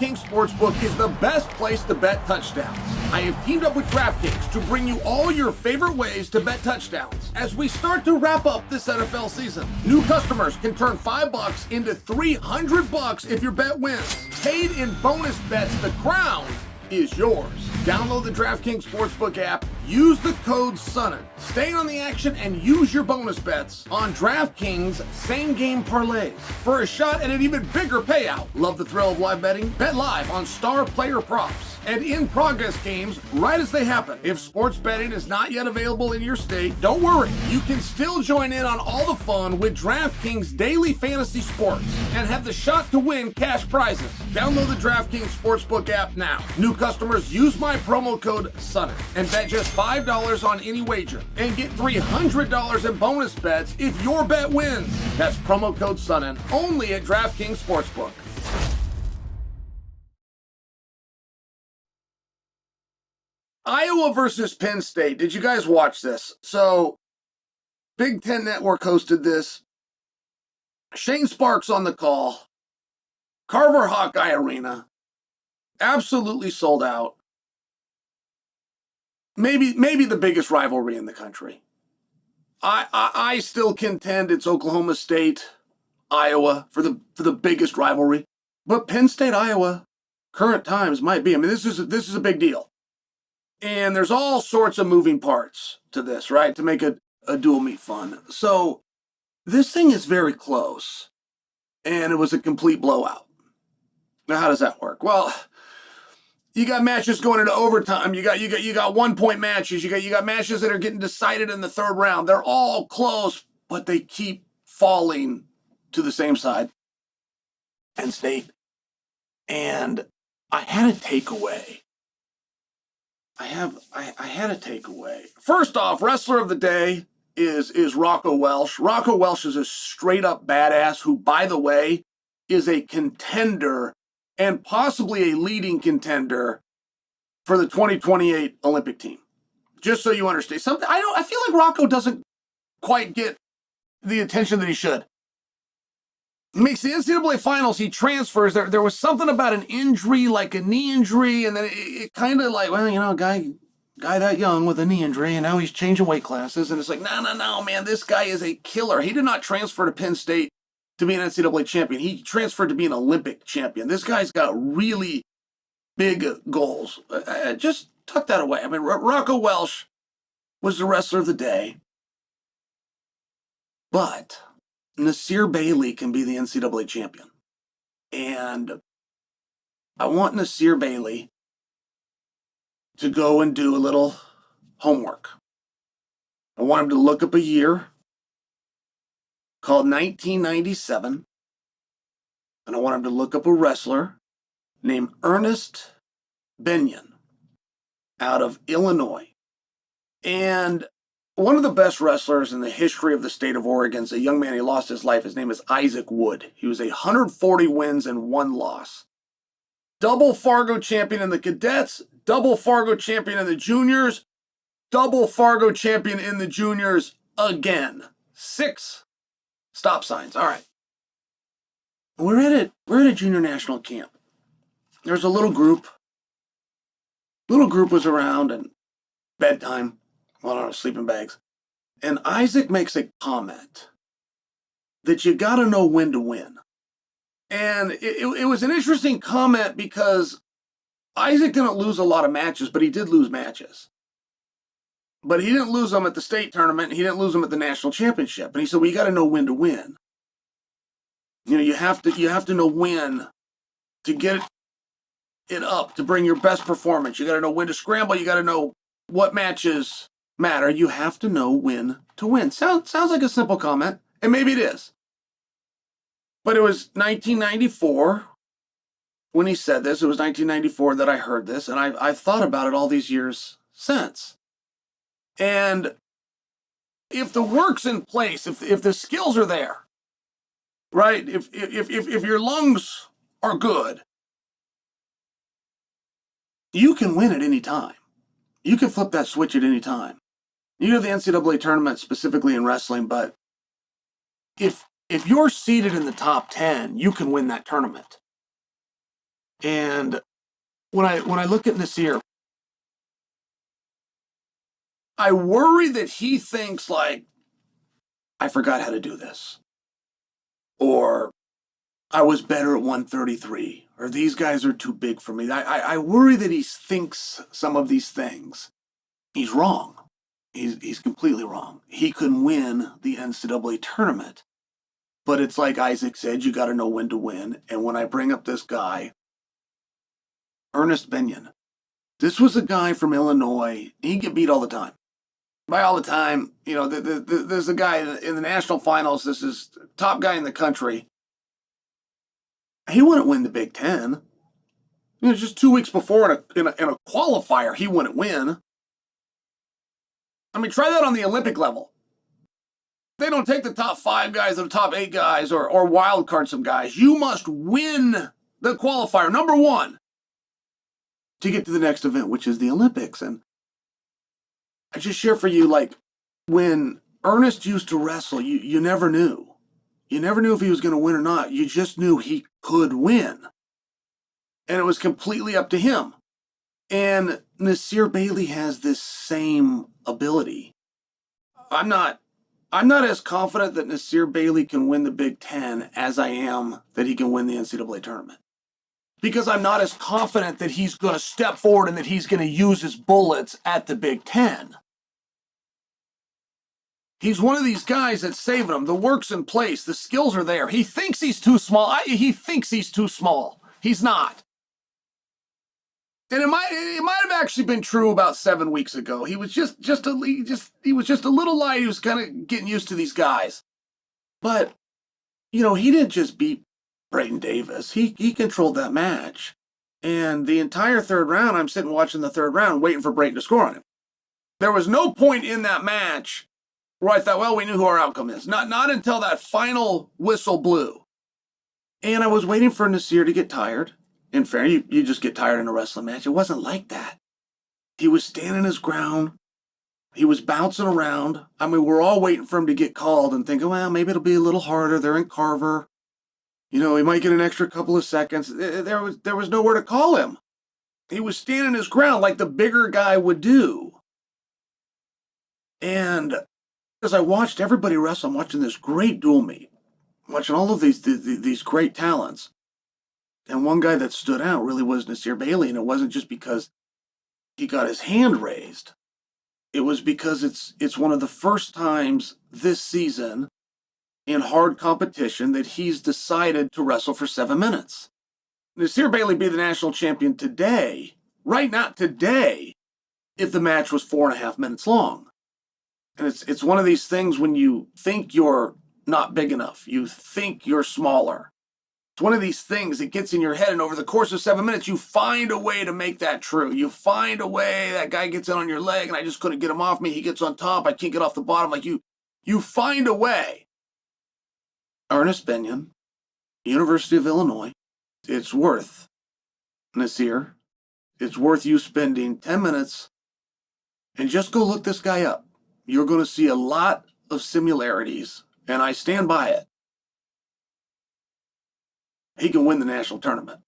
DraftKings Sportsbook is the best place to bet touchdowns. I have teamed up with DraftKings to bring you all your favorite ways to bet touchdowns as we start to wrap up this NFL season. New customers can turn $5 into $300 if your bet wins. Paid in bonus bets, the crown is yours. Download the DraftKings Sportsbook app, use the code Sonnen, stay on the action, and use your bonus bets on DraftKings same-game parlays for a shot at an even bigger payout. Love the thrill of live betting? Bet live on star player props and in-progress games right as they happen. If sports betting is not yet available in your state, don't worry. You can still join in on all the fun with DraftKings Daily Fantasy Sports and have the shot to win cash prizes. Download the DraftKings Sportsbook app now. New customers use my promo code SONNEN and bet just $5 on any wager and get $300 in bonus bets if your bet wins. That's promo code SONNEN only at DraftKings Sportsbook. Iowa versus Penn State. Did you guys watch this? So, Big Ten Network hosted this. Shane Sparks on the call. Carver Hawkeye Arena. Absolutely sold out. Maybe the biggest rivalry in the country. I still contend it's Oklahoma State, Iowa for the biggest rivalry. But Penn State, Iowa, current times might be. I mean, this is a big deal. And there's all sorts of moving parts to this, right? To make a dual meet fun. So this thing is very close. And it was a complete blowout. Now, how does that work? Well, you got matches going into overtime. You got 1-point matches. You got matches that are getting decided in the third round. They're all close, but they keep falling to the same side. Penn State. And I had a takeaway. I had a takeaway. First off, wrestler of the day is Rocco Welsh. Rocco Welsh is a straight up badass who, by the way, is a contender and possibly a leading contender for the 2028 Olympic team. Just so you understand. I feel like Rocco doesn't quite get the attention that he should. He makes the NCAA finals. He transfers. There was something about an injury, like a knee injury, and then it kind of like, well, you know, guy that young with a knee injury, and now he's changing weight classes, and it's like, no, man, this guy is a killer. He did not transfer to Penn State to be an NCAA champion. He transferred to be an Olympic champion. This guy's got really big goals. Just tuck that away. I mean, Rocco Welsh was the wrestler of the day, but Nasir Bailey can be the NCAA champion. And I want Nasir Bailey to go and do a little homework. I want him to look up a year called 1997. And I want him to look up a wrestler named Ernest Benyon out of Illinois. And one of the best wrestlers in the history of the state of Oregon is a young man. He lost his life. His name is Isaac Wood. He was 140 wins and 1 loss. Double Fargo champion in the cadets, double Fargo champion in the juniors, double Fargo champion in the juniors again. 6 stop signs. All right. We're at a junior national camp. There's a little group. Little group was around and bedtime. Well, I don't know, sleeping bags. And Isaac makes a comment that you got to know when to win. And it was an interesting comment because Isaac didn't lose a lot of matches, but he did lose matches. But he didn't lose them at the state tournament. He didn't lose them at the national championship. And he said, well, you got to know when to win. You know, you have to know when to get it up, to bring your best performance. You got to know when to scramble. You got to know what matches matter. You have to know when to win. Sounds like a simple comment, and maybe it is. But it was 1994 when he said this. It was 1994 that I heard this, and I've thought about it all these years since. And if the work's in place, if the skills are there, right? If your lungs are good, you can win at any time. You can flip that switch at any time. You know the NCAA tournament specifically in wrestling, but if you're seated in the top 10, you can win that tournament. And when I look at Nasir, I worry that he thinks like, I forgot how to do this. Or I was better at 133. Or these guys are too big for me. I worry that he thinks some of these things. He's wrong. He's completely wrong. He can win the NCAA tournament. But it's like Isaac said, you got to know when to win. And when I bring up this guy, Ernest Benyon, this was a guy from Illinois. He get beat all the time. By all the time, you know, there's a guy in the national finals. This is the top guy in the country. He wouldn't win the Big Ten. You know, just 2 weeks before in a qualifier, he wouldn't win. I mean, try that on the Olympic level. They don't take the top 5 guys or the top 8 guys or wild card some guys. You must win the qualifier, number 1, to get to the next event, which is the Olympics. And I just share for you, like, when Ernest used to wrestle, you never knew. You never knew if he was going to win or not. You just knew he could win. And it was completely up to him. And Nasir Bailey has this same ability. I'm not as confident that Nasir Bailey can win the Big Ten as I am that he can win the NCAA tournament. Because I'm not as confident that he's going to step forward and that he's going to use his bullets at the Big Ten. He's one of these guys that's saving them. The work's in place. The skills are there. He thinks he's too small. He thinks he's too small. He's not. And it might have actually been true about 7 weeks ago. He was just a little light. He was kind of getting used to these guys. But, you know, he didn't just beat Brayton Davis. He controlled that match. And the entire third round, I'm sitting watching the third round, waiting for Brayton to score on him. There was no point in that match where I thought, well, we knew who our outcome is. Not until that final whistle blew. And I was waiting for Nasir to get tired. In fairness, you just get tired in a wrestling match. It wasn't like that. He was standing his ground. He was bouncing around. I mean, we're all waiting for him to get called and thinking, well, maybe it'll be a little harder. They're in Carver. You know, he might get an extra couple of seconds. There was nowhere to call him. He was standing his ground like the bigger guy would do. And as I watched everybody wrestle, I'm watching this great dual meet. I'm watching all of these great talents. And one guy that stood out really was Nasir Bailey, and it wasn't just because he got his hand raised. It was because it's one of the first times this season in hard competition that he's decided to wrestle for 7 minutes. Nasir Bailey be the national champion today, right now today, if the match was 4.5 minutes long. And it's one of these things when you think you're not big enough, you think you're smaller. It's one of these things that gets in your head, and over the course of 7 minutes, you find a way to make that true. You find a way, that guy gets in on your leg, and I just couldn't get him off me. He gets on top, I can't get off the bottom. Like you find a way. Ernest Benyon, University of Illinois, it's worth, Nasir, it's worth you spending 10 minutes and just go look this guy up. You're going to see a lot of similarities, and I stand by it. He can win the national tournament.